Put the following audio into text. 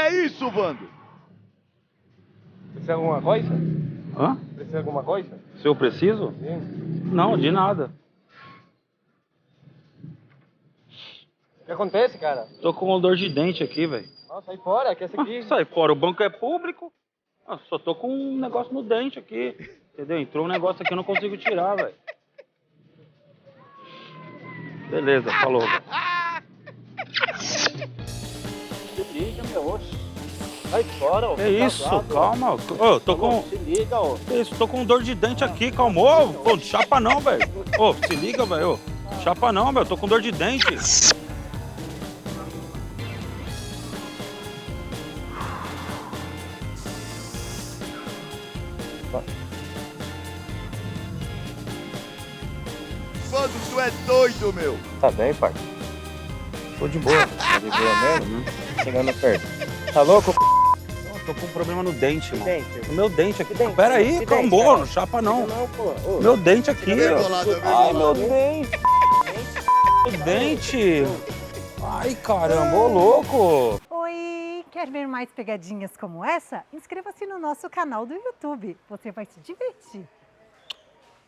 é isso, Vando? Precisa de alguma coisa? Hã? Precisa de alguma coisa? Se eu preciso? Sim. Não, de nada. O que acontece, cara? Tô com dor de dente aqui, velho. Nossa, sai fora, que essa aqui... Sai fora, o banco é público. Só tô com um negócio no dente aqui. Entendeu? Entrou um negócio aqui, eu não consigo tirar, velho. Beleza, falou. Se liga, meu, oxe. Sai fora, ó. Que isso? Calma. Ô, tô com... Se liga, ó. Que isso? Tô com dor de dente aqui, calma. Ô, pô, chapa não, velho. Ô, se liga, velho. Ô, chapa não, velho. Tô com dor de dente. Vando, tu é doido, meu. Tá bem, pai? Tô de boa. Tá de boa mesmo? Chegando perto. Tá louco? Tô com um problema no dente, mano. Dente. O meu dente aqui. Que dente? Pera aí, Que calma, dente, cara? não chapa não. Não, pô. Ô, Meu dente aqui, ó. Ai, meu dente. Meu dente. Ai, caramba, ô louco. Oi, quer ver mais pegadinhas como essa? Inscreva-se no nosso canal do YouTube. Você vai se divertir.